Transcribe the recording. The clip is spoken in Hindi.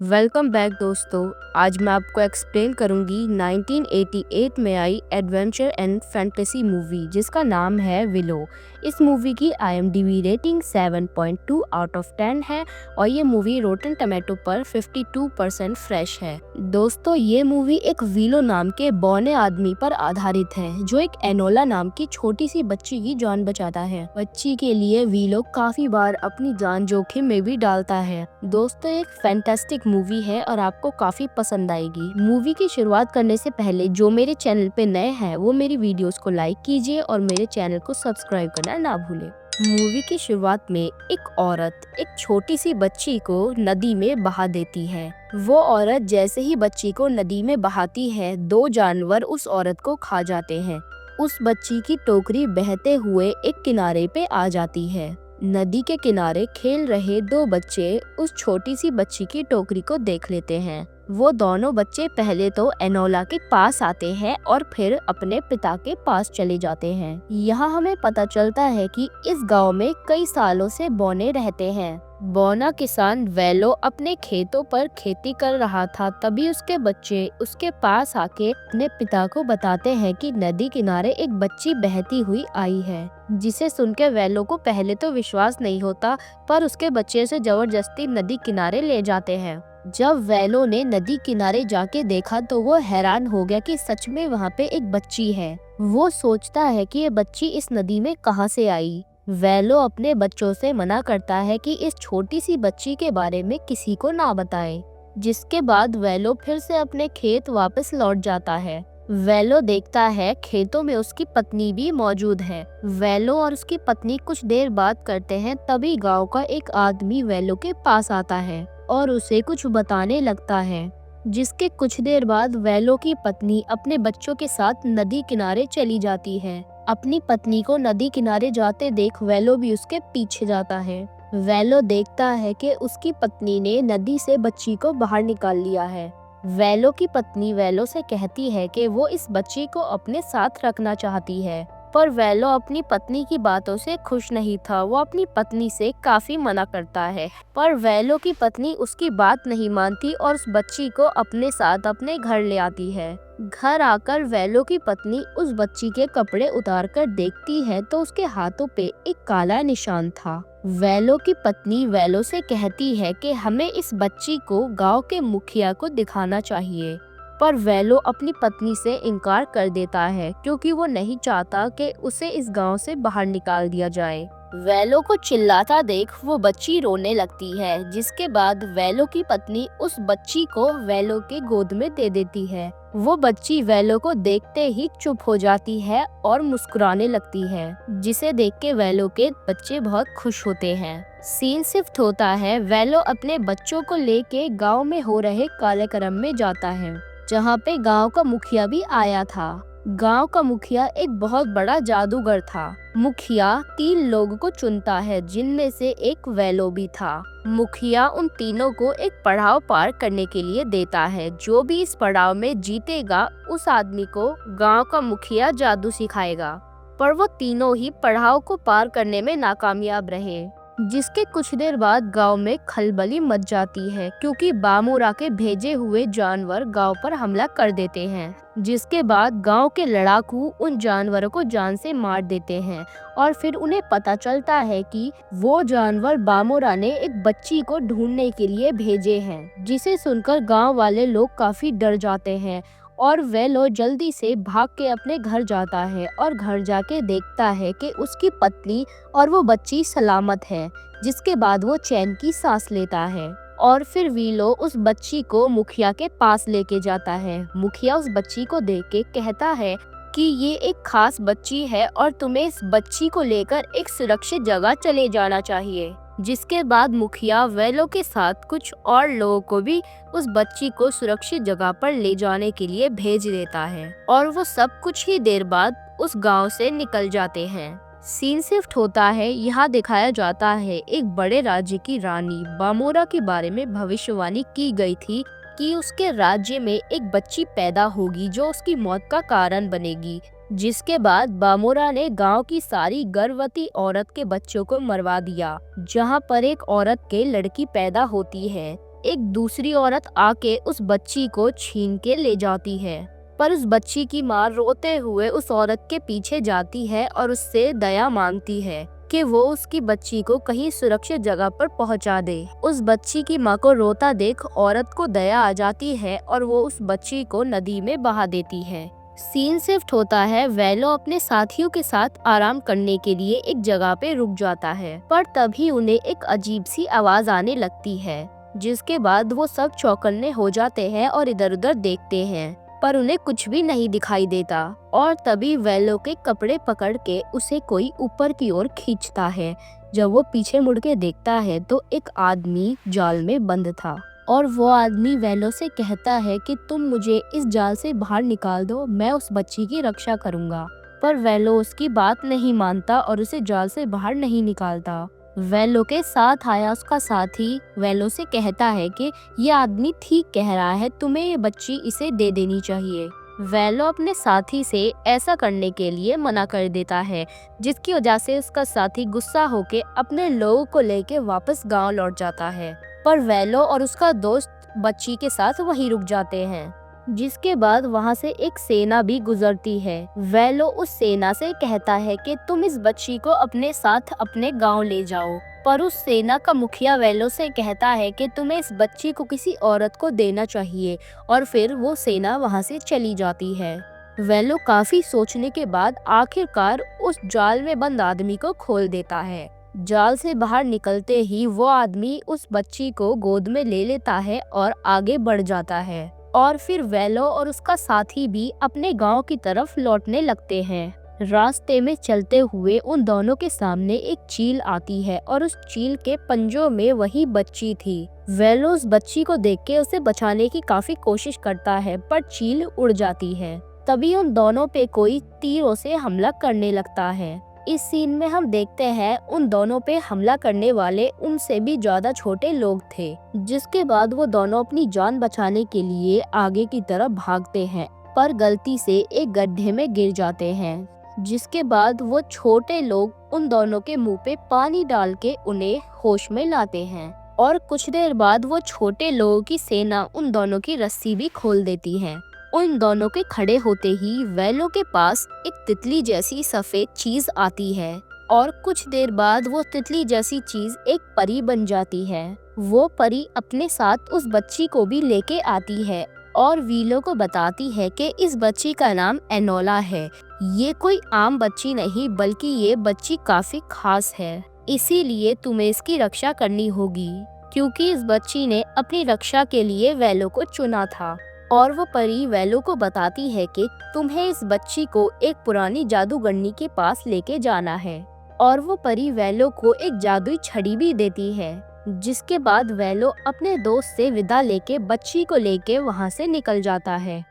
वेलकम बैक दोस्तों। आज मैं आपको एक्सप्लेन करूंगी 1988 में आई एडवेंचर एंड फैंटेसी मूवी जिसका नाम है विलो। इस मूवी की IMDb रेटिंग 7.2 आउट ऑफ 10 है और ये मूवी रोटन टमेटो पर 52% फ्रेश है। दोस्तों, ये मूवी एक विलो नाम के बौने आदमी पर आधारित है जो एक एनोला नाम की छोटी सी बच्ची की जान बचाता है। बच्ची के लिए विलो काफी बार अपनी जान जोखिम में भी डालता है। दोस्तों, एक फैंटास्टिक मूवी है और आपको काफी पसंद आएगी। मूवी की शुरुआत करने से पहले जो मेरे चैनल पे नए हैं वो मेरी वीडियोस को लाइक कीजिए और मेरे चैनल को सब्सक्राइब करना ना भूलें। मूवी की शुरुआत में एक औरत एक छोटी सी बच्ची को नदी में बहा देती है। वो औरत जैसे ही बच्ची को नदी में बहाती है, दो जानवर उस औरत को खा जाते हैं। उस बच्ची की टोकरी बहते हुए एक किनारे पे आ जाती है। नदी के किनारे खेल रहे दो बच्चे उस छोटी सी बच्ची की टोकरी को देख लेते हैं। वो दोनों बच्चे पहले तो एनोला के पास आते हैं और फिर अपने पिता के पास चले जाते हैं। यहाँ हमें पता चलता है कि इस गांव में कई सालों से बौने रहते हैं। बौना किसान वेलो अपने खेतों पर खेती कर रहा था, तभी उसके बच्चे उसके पास आके अपने पिता को बताते हैं कि नदी किनारे एक बच्ची बहती हुई आई है। जिसे सुनकर वेलो को पहले तो विश्वास नहीं होता, पर उसके बच्चे से जबरदस्ती नदी किनारे ले जाते हैं। जब वेलो ने नदी किनारे जाके देखा तो वो हैरान हो गया कि सच में वहाँ पे एक बच्ची है। वो सोचता है कि ये बच्ची इस नदी में कहाँ से आई। वेलो अपने बच्चों से मना करता है कि इस छोटी सी बच्ची के बारे में किसी को ना बताएं। जिसके बाद वेलो फिर से अपने खेत वापस लौट जाता है। वेलो देखता है खेतों में उसकी पत्नी भी मौजूद है। वेलो और उसकी पत्नी कुछ देर बात करते हैं, तभी गांव का एक आदमी वेलो के पास आता है और उसे कुछ बताने लगता है। जिसके कुछ देर बाद वेलो की पत्नी अपने बच्चों के साथ नदी किनारे चली जाती है। अपनी पत्नी को नदी किनारे जाते देख वेलो भी उसके पीछे जाता है। वेलो देखता है कि उसकी पत्नी ने नदी से बच्ची को बाहर निकाल लिया है। वेलो की पत्नी वेलो से कहती है कि वो इस बच्ची को अपने साथ रखना चाहती है, पर वेलो अपनी पत्नी की बातों से खुश नहीं था। वो अपनी पत्नी से काफी मना करता है, पर वेलो की पत्नी उसकी बात नहीं मानती और उस बच्ची को अपने साथ अपने घर ले आती है। घर आकर वेलो की पत्नी उस बच्ची के कपड़े उतार कर देखती है तो उसके हाथों पे एक काला निशान था। वेलो की पत्नी वेलो से कहती है कि हमें इस बच्ची को गांव के मुखिया को दिखाना चाहिए, पर वेलो अपनी पत्नी से इनकार कर देता है क्योंकि वो नहीं चाहता कि उसे इस गांव से बाहर निकाल दिया जाए। वेलो को चिल्लाता देख वो बच्ची रोने लगती है, जिसके बाद वेलो की पत्नी उस बच्ची को वेलो के गोद में दे देती है। वो बच्ची वेलो को देखते ही चुप हो जाती है और मुस्कुराने लगती है, जिसे देख के वेलो के बच्चे बहुत खुश होते हैं। सीन शिफ्ट होता है। वेलो अपने बच्चों को लेके गांव में हो रहे कार्यक्रम में जाता है, जहाँ पे गांव का मुखिया भी आया था। गांव का मुखिया एक बहुत बड़ा जादूगर था। मुखिया 3 लोगों को चुनता है, जिनमें से एक वेलो भी था। मुखिया उन तीनों को एक पड़ाव पार करने के लिए देता है। जो भी इस पड़ाव में जीतेगा उस आदमी को गांव का मुखिया जादू सिखाएगा, पर वो तीनों ही पड़ाव को पार करने में नाकामयाब रहे। जिसके कुछ देर बाद गांव में खलबली मच जाती है क्योंकि बामूरा के भेजे हुए जानवर गांव पर हमला कर देते हैं। जिसके बाद गांव के लड़ाकू उन जानवरों को जान से मार देते हैं और फिर उन्हें पता चलता है कि वो जानवर बामूरा ने एक बच्ची को ढूंढने के लिए भेजे हैं। जिसे सुनकर गांव वाले लोग काफी डर जाते हैं और वेलो जल्दी से भाग के अपने घर जाता है और घर जाके देखता है कि उसकी पत्नी और वो बच्ची सलामत है। जिसके बाद वो चैन की सांस लेता है और फिर वीलो उस बच्ची को मुखिया के पास लेके जाता है। मुखिया उस बच्ची को देख के कहता है कि ये एक खास बच्ची है और तुम्हें इस बच्ची को लेकर एक सुरक्षित जगह चले जाना चाहिए। जिसके बाद मुखिया वेलो के साथ कुछ और लोगों को भी उस बच्ची को सुरक्षित जगह पर ले जाने के लिए भेज देता है और वो सब कुछ ही देर बाद उस गांव से निकल जाते हैं। सीन शिफ्ट होता है। यहाँ दिखाया जाता है एक बड़े राज्य की रानी बामोरा के बारे में भविष्यवाणी की गई थी कि उसके राज्य में एक बच्ची पैदा होगी जो उसकी मौत का कारण बनेगी। जिसके बाद बामोरा ने गांव की सारी गर्भवती औरत के बच्चों को मरवा दिया। जहां पर एक औरत के लड़की पैदा होती है एक दूसरी औरत आके उस बच्ची को छीन के ले जाती है। पर उस बच्ची की माँ रोते हुए उस औरत के पीछे जाती है और उससे दया मांगती है कि वो उसकी बच्ची को कहीं सुरक्षित जगह पर पहुंचा दे। उस बच्ची की माँ को रोता देख औरत को दया आ जाती है और वो उस बच्ची को नदी में बहा देती है। सीन शिफ्ट होता है, वेलो अपने साथियों के साथ आराम करने के लिए एक जगह पे रुक जाता है, पर तभी उन्हें एक अजीब सी आवाज आने लगती है, जिसके बाद वो सब चौकन्ने हो जाते हैं और इधर उधर देखते हैं, पर उन्हें कुछ भी नहीं दिखाई देता। और तभी वेलो के कपड़े पकड़ के उसे कोई ऊपर की ओर खींचता है। जब वो पीछे मुड़ के देखता है तो एक आदमी जाल में बंद था और वो आदमी वेलो से कहता है कि तुम मुझे इस जाल से बाहर निकाल दो, मैं उस बच्ची की रक्षा करूंगा। पर वेलो उसकी बात नहीं मानता और उसे जाल से बाहर नहीं निकालता। वेलो के साथ आया उसका साथी वेलो से कहता है कि ये आदमी ठीक कह रहा है, तुम्हें ये बच्ची इसे दे देनी चाहिए। वेलो अपने साथी से ऐसा करने के लिए मना कर देता है, जिसकी वजह से उसका साथी गुस्सा होके अपने लोगों को लेके वापस गांव लौट जाता है। पर वेलो और उसका दोस्त बच्ची के साथ वहीं रुक जाते हैं, जिसके बाद वहां से एक सेना भी गुजरती है। वेलो उस सेना से कहता है कि तुम इस बच्ची को अपने साथ अपने गांव ले जाओ, पर उस सेना का मुखिया वेलो से कहता है कि तुम्हें इस बच्ची को किसी औरत को देना चाहिए, और फिर वो सेना वहां से चली जाती है। वेलो काफी सोचने के बाद आखिरकार उस जाल में बंद आदमी को खोल देता है। जाल से बाहर निकलते ही वो आदमी उस बच्ची को गोद में ले लेता है और आगे बढ़ जाता है, और फिर वेलो और उसका साथी भी अपने गांव की तरफ लौटने लगते हैं। रास्ते में चलते हुए उन दोनों के सामने एक चील आती है और उस चील के पंजों में वही बच्ची थी। वेलो उस बच्ची को देख के उसे बचाने की काफी कोशिश करता है, पर चील उड़ जाती है। तभी उन दोनों पे कोई तीरों से हमला करने लगता है। इस सीन में हम देखते हैं उन दोनों पे हमला करने वाले उनसे भी ज्यादा छोटे लोग थे, जिसके बाद वो दोनों अपनी जान बचाने के लिए आगे की तरफ भागते हैं, पर गलती से एक गड्ढे में गिर जाते हैं, जिसके बाद वो छोटे लोग उन दोनों के मुंह पे पानी डाल के उन्हें होश में लाते हैं। और कुछ देर बाद वो छोटे लोगों की सेना उन दोनों की रस्सी भी खोल देती है। उन दोनों के खड़े होते ही वेलो के पास एक तितली जैसी सफेद चीज आती है, और कुछ देर बाद वो तितली जैसी चीज एक परी बन जाती है। वो परी अपने साथ उस बच्ची को भी लेके आती है और वीलो को बताती है कि इस बच्ची का नाम एनोला है। ये कोई आम बच्ची नहीं, बल्कि ये बच्ची काफी खास है, इसीलिए तुम्हें इसकी रक्षा करनी होगी, क्योंकि इस बच्ची ने अपनी रक्षा के लिए वेलो को चुना था। और वो परी वेलो को बताती है कि तुम्हें इस बच्ची को एक पुरानी जादूगरनी के पास लेके जाना है, और वो परी वेलो को एक जादुई छड़ी भी देती है। जिसके बाद वेलो अपने दोस्त से विदा लेके बच्ची को लेके वहाँ से निकल जाता है।